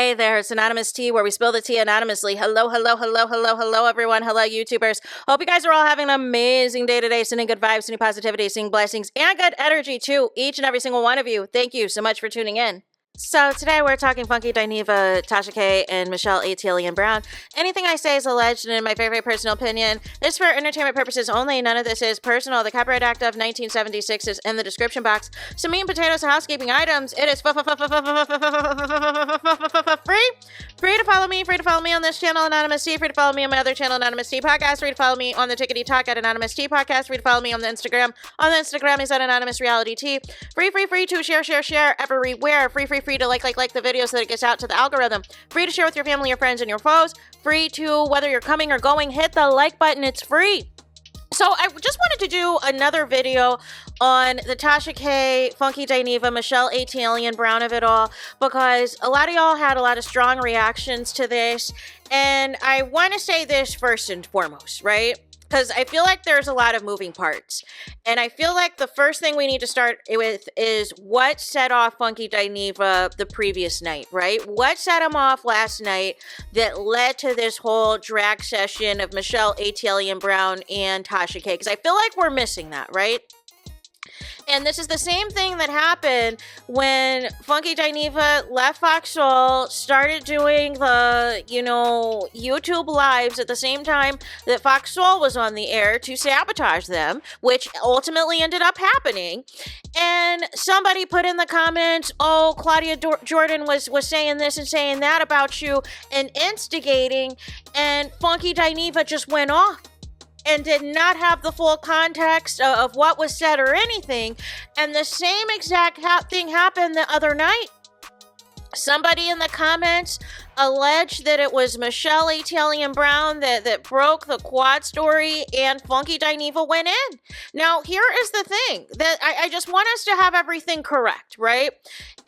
Hey there, it's Anonymous Tea, where we spill the tea anonymously. Hello, everyone. Hello, YouTubers. Hope you guys are all having an amazing day today. Sending good vibes, sending positivity, sending blessings, and good energy to each and every single one of you. Thank you so much for tuning in. So today we're talking Funky Dineva, Tasha K, and Michelle ATLien Brown. Anything I say is alleged and in my very personal opinion. This is for entertainment purposes only. None of this is personal. The Copyright Act of 1976 is in the description box. So meat and potatoes and housekeeping items. It is free. Free to follow me. Free to follow me on this channel, Anonymous Tea. Free to follow me on my other channel, Anonymous Tea Podcast. Free to follow me on the Tickety Talk at Anonymous Tea Podcast. Free to follow me on the Instagram. On the Instagram is at Anonymous Reality Tea. Free to share everywhere. Free to like the video so that it gets out to the algorithm. Free to share with your family, your friends, and your foes. Free to, whether you're coming or going, hit the like button. It's free. So I just wanted to do another video on the Tasha K, Funky Dineva, Michelle ATLien Brown of it all, because a lot of y'all had a lot of strong reactions to this. And I want to say this first and foremost, right? Because I feel like there's a lot of moving parts. And I feel like the first thing we need to start with is what set off Funky Dineva the previous night, right? What set him off last night that led to this whole drag session of Michelle ATLien Brown and Tasha K? Because I feel like we're missing that, right? And this is the same thing that happened when Funky Dineva left Fox Soul, started doing the, YouTube lives at the same time that Fox Soul was on the air to sabotage them, which ultimately ended up happening. And somebody put in the comments, oh, Claudia Jordan was saying this and saying that about you and instigating, and Funky Dineva just went off and did not have the full context of what was said or anything. And the same exact thing happened the other night. Somebody in the comments alleged that it was Michelle ATLien Brown that broke the quad story, and Funky Dineva went in. Now, here is the thing that I just want us to have everything correct, right?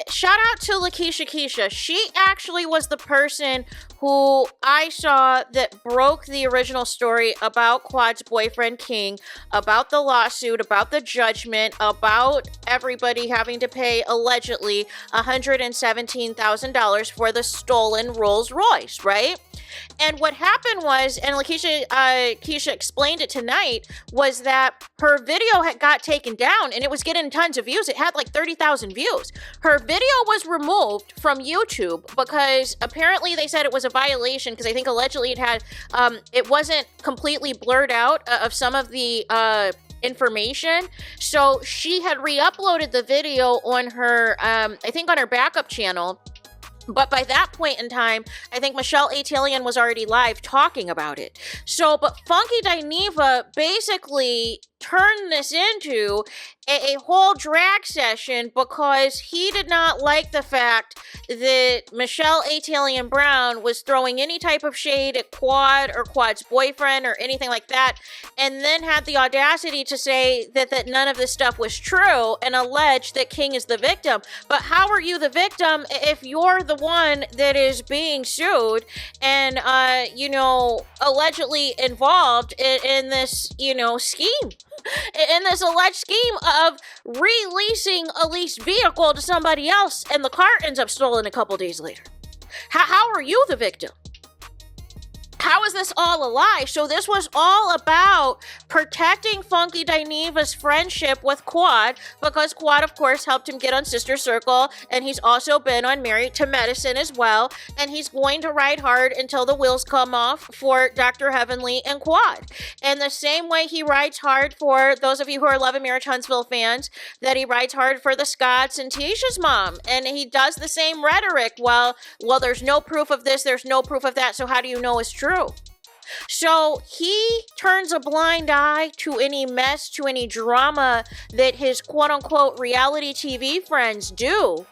Shout out to Lakeisha Keisha. She actually was the person who I saw that broke the original story about Quad's boyfriend King, about the lawsuit, about the judgment, about everybody having to pay allegedly $117,000 for the stolen Rolls Royce, right? And what happened was, and Keisha explained it tonight, was that her video got taken down and it was getting tons of views. It had like 30,000 views. Her video was removed from YouTube because apparently they said it was a violation, because I think allegedly it wasn't completely blurred out of some of the information. So she had re-uploaded the video on her, I think on her backup channel. But by that point in time, I think Michelle ATLien was already live talking about it. So, but Funky Dineva basically turned this into a whole drag session because he did not like the fact that Michelle ATLien Brown was throwing any type of shade at Quad or Quad's boyfriend or anything like that, and then had the audacity to say that none of this stuff was true and alleged that King is the victim. But how are you the victim if you're the one that is being sued and, allegedly involved in this, scheme? In this alleged scheme of releasing a leased vehicle to somebody else, and the car ends up stolen a couple days later. How are you the victim? How is this all a lie? So this was all about protecting Funky Dineva's friendship with Quad, because Quad, of course, helped him get on Sister Circle, and he's also been on Married to Medicine as well, and he's going to ride hard until the wheels come off for Dr. Heavenly and Quad. And the same way he rides hard for those of you who are Love and Marriage Huntsville fans, that he rides hard for the Scotts and Tisha's mom, and he does the same rhetoric. Well, there's no proof of this, there's no proof of that, so how do you know it's true? So he turns a blind eye to any mess, to any drama that his quote-unquote reality TV friends do,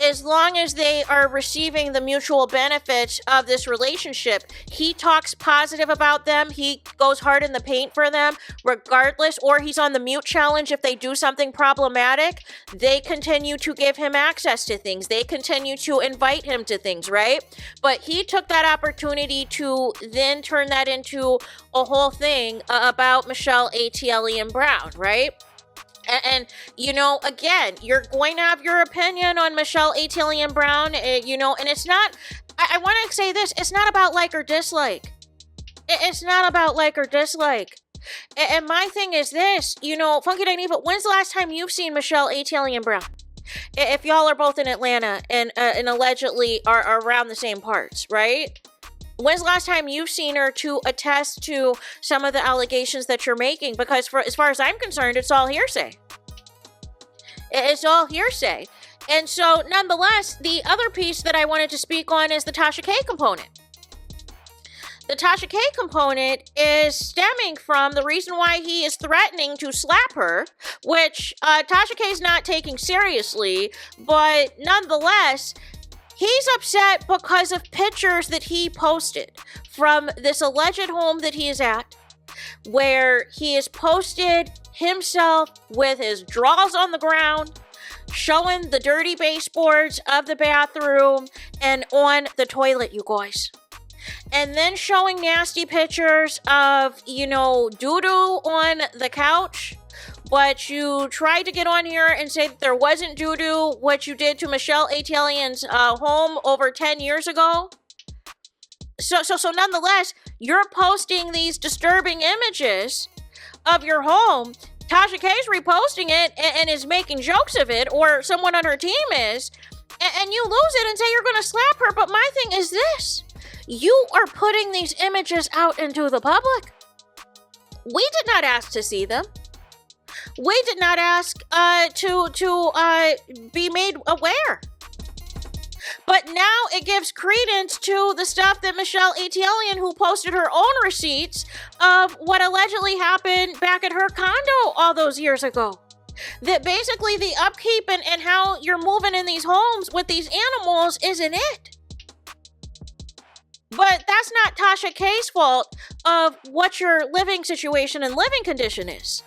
as long as they are receiving the mutual benefits of this relationship. He talks positive about them. He goes hard in the paint for them, regardless, or he's on the mute challenge. If they do something problematic, they continue to give him access to things. They continue to invite him to things, right? But he took that opportunity to then turn that into a whole thing about Michelle ATLien Brown, right? And you know, again, you're going to have your opinion on Michelle ATLien Brown, you know, and it's not, I want to say this, it's not about like or dislike. It's not about like or dislike. And my thing is this, you know, Funky Dineva, when's the last time you've seen Michelle ATLien Brown? If y'all are both in Atlanta and allegedly are around the same parts, right? When's the last time you've seen her to attest to some of the allegations that you're making? Because as far as I'm concerned, it's all hearsay. It's all hearsay. And so, nonetheless, the other piece that I wanted to speak on is the Tasha K component. The Tasha K component is stemming from the reason why he is threatening to slap her, which Tasha K is not taking seriously, but nonetheless, he's upset because of pictures that he posted from this alleged home that he is at, where he has posted himself with his drawers on the ground, showing the dirty baseboards of the bathroom and on the toilet, you guys. And then showing nasty pictures of, you know, doo-doo on the couch. But you tried to get on here and say that there wasn't doo-doo, what you did to Michelle ATLien's home over 10 years ago. So nonetheless, you're posting these disturbing images of your home. Tasha K's reposting it and is making jokes of it, or someone on her team is, and you lose it and say you're going to slap her. But my thing is this. You are putting these images out into the public. We did not ask to see them. We did not ask to be made aware. But now it gives credence to the stuff that Michelle ATLien, who posted her own receipts of what allegedly happened back at her condo all those years ago. That basically the upkeep and how you're moving in these homes with these animals isn't it. But that's not Tasha K's fault of what your living situation and living condition is.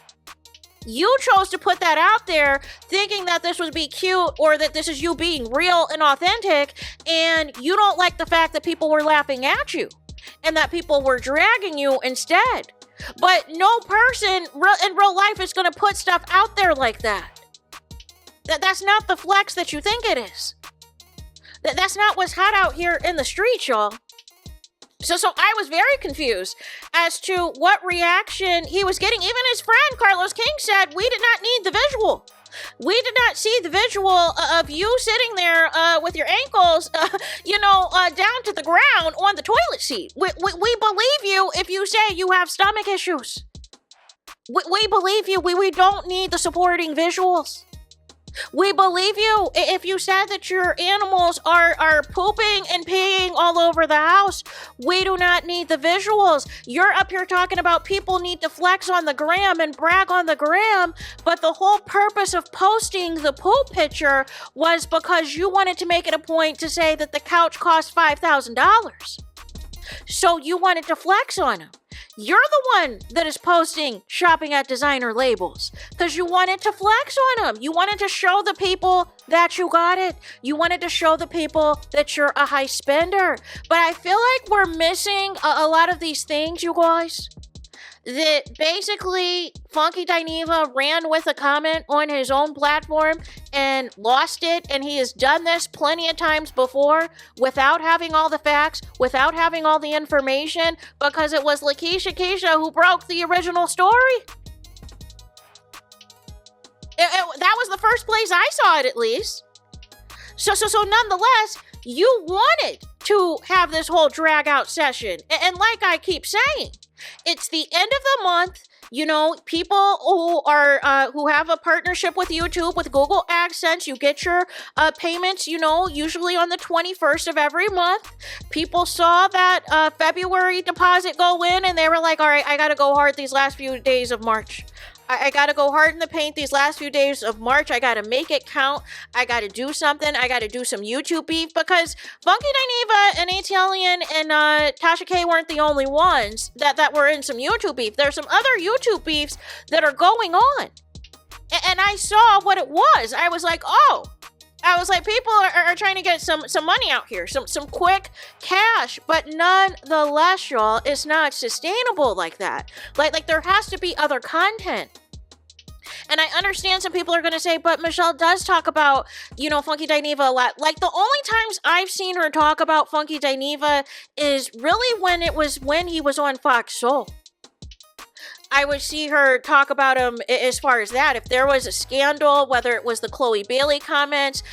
You chose to put that out there thinking that this would be cute or that this is you being real and authentic, and you don't like the fact that people were laughing at you and that people were dragging you instead. But no person in real life is going to put stuff out there like that. That's not the flex that you think it is. That's not what's hot out here in the streets, y'all. So I was very confused as to what reaction he was getting. Even his friend, Carlos King, said, we did not need the visual. We did not see the visual of you sitting there with your ankles, down to the ground on the toilet seat. We believe you if you say you have stomach issues. We believe you. We don't need the supporting visuals. We believe you if you said that your animals are pooping and peeing all over the house. We do not need the visuals. You're up here talking about people need to flex on the gram and brag on the gram, but the whole purpose of posting the poop picture was because you wanted to make it a point to say that the couch cost $5,000. So you wanted to flex on them. You're the one that is posting shopping at designer labels because you wanted to flex on them. You wanted to show the people that you got it. You wanted to show the people that you're a high spender. But I feel like we're missing a lot of these things, you guys. That basically Funky Dineva ran with a comment on his own platform and lost it, and he has done this plenty of times before without having all the facts, without having all the information, because it was Lakeisha Keisha who broke the original story. That was the first place I saw it, at least. So nonetheless, you wanted to have this whole drag out session, and like I keep saying, it's the end of the month. You know, people who are who have a partnership with YouTube, with Google AdSense, you get your payments, usually on the 21st of every month. People saw that February deposit go in, and they were like, all right, I got to go hard these last few days of March. I got to go hard in the paint these last few days of March. I got to make it count. I got to do something. I got to do some YouTube beef, because Funky Dineva and ATLien and Tasha K weren't the only ones that were in some YouTube beef. There's some other YouTube beefs that are going on. And I saw what it was. I was like, people are trying to get some money out here, some quick cash, but nonetheless, y'all, it's not sustainable like that. Like there has to be other content. And I understand some people are going to say, but Michelle does talk about, Funky Dineva a lot. Like, the only times I've seen her talk about Funky Dineva is really when he was on Fox Soul. I would see her talk about him as far as that. If there was a scandal, whether it was the Chloe Bailey comments,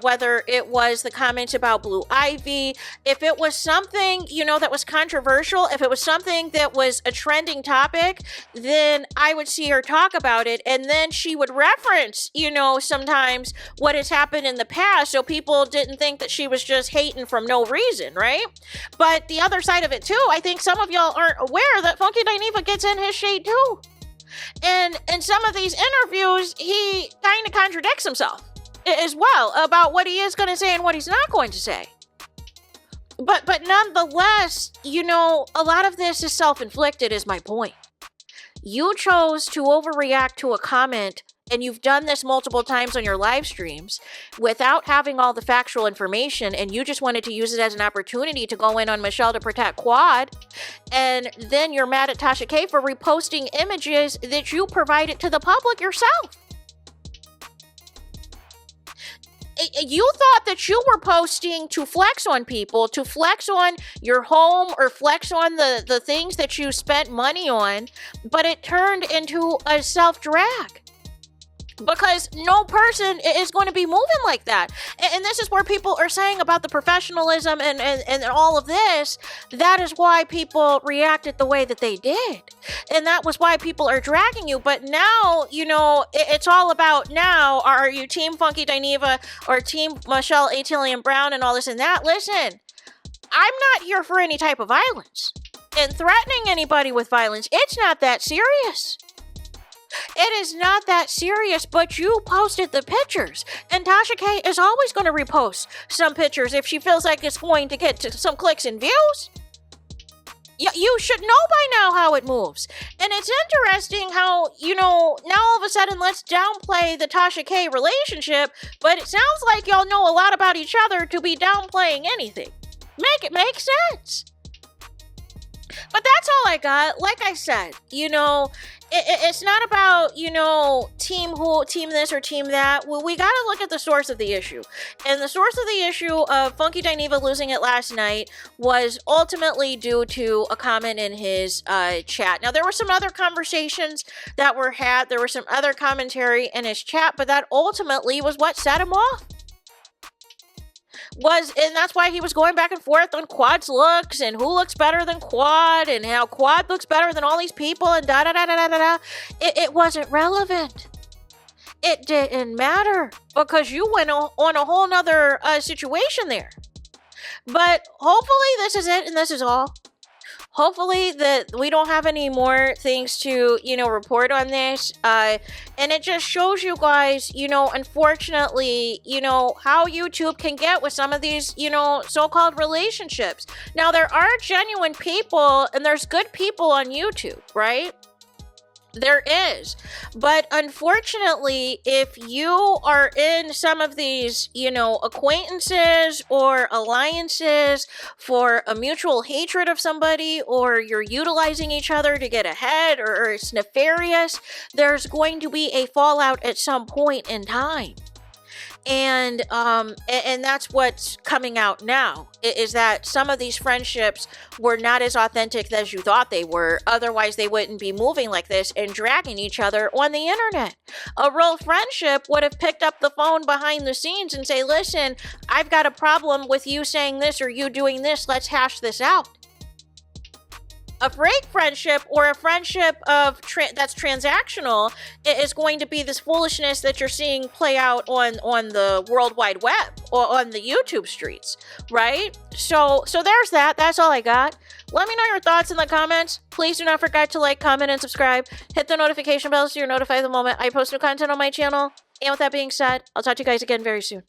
whether it was the comments about Blue Ivy, if it was something, that was controversial, if it was something that was a trending topic, then I would see her talk about it. And then she would reference, sometimes what has happened in the past. So people didn't think that she was just hating from no reason, right? But the other side of it too, I think some of y'all aren't aware that Funky Dineva gets in his shade too. And in some of these interviews, he kind of contradicts himself as well about what he is going to say and what he's not going to say. But nonetheless, a lot of this is self-inflicted is my point. You chose to overreact to a comment, and you've done this multiple times on your live streams without having all the factual information, and you just wanted to use it as an opportunity to go in on Michelle to protect Quad, and then you're mad at Tasha K for reposting images that you provided to the public yourself. You thought that you were posting to flex on people, to flex on your home or flex on the things that you spent money on, but it turned into a self-drag. Because no person is going to be moving like that. And this is where people are saying about the professionalism and all of this. That is why people reacted the way that they did. And that was why people are dragging you. But now, it's all about now, are you Team Funky Dineva or Team Michelle ATLien Brown and all this and that? Listen, I'm not here for any type of violence. And threatening anybody with violence, it's not that serious. It is not that serious, but you posted the pictures. And Tasha K is always going to repost some pictures if she feels like it's going to get to some clicks and views. You should know by now how it moves. And it's interesting how, now all of a sudden let's downplay the Tasha K relationship, but it sounds like y'all know a lot about each other to be downplaying anything. Make it make sense. But that's all I got. Like I said, it's not about, team this or team that. Well, we got to look at the source of the issue. And the source of the issue of Funky Dineva losing it last night was ultimately due to a comment in his chat. Now, there were some other conversations that were had. There were some other commentary in his chat, but that ultimately was what set him off. And that's why he was going back and forth on Quad's looks and who looks better than Quad and how Quad looks better than all these people and da-da-da-da-da-da. It wasn't relevant. It didn't matter because you went on a whole nother situation there. But hopefully this is it and this is all. Hopefully that we don't have any more things to, report on this. And it just shows you guys, unfortunately, how YouTube can get with some of these, so-called relationships. Now, there are genuine people and there's good people on YouTube, right? There is. But unfortunately, if you are in some of these, acquaintances or alliances for a mutual hatred of somebody, or you're utilizing each other to get ahead, or it's nefarious, there's going to be a fallout at some point in time. And that's what's coming out now, is that some of these friendships were not as authentic as you thought they were. Otherwise, they wouldn't be moving like this and dragging each other on the internet. A real friendship would have picked up the phone behind the scenes and say, listen, I've got a problem with you saying this or you doing this. Let's hash this out. A fake friendship or a friendship of that's transactional is going to be this foolishness that you're seeing play out on the World Wide Web or on the YouTube streets, right? So there's that. That's all I got. Let me know your thoughts in the comments. Please do not forget to like, comment, and subscribe. Hit the notification bell so you're notified the moment I post new content on my channel. And with that being said, I'll talk to you guys again very soon.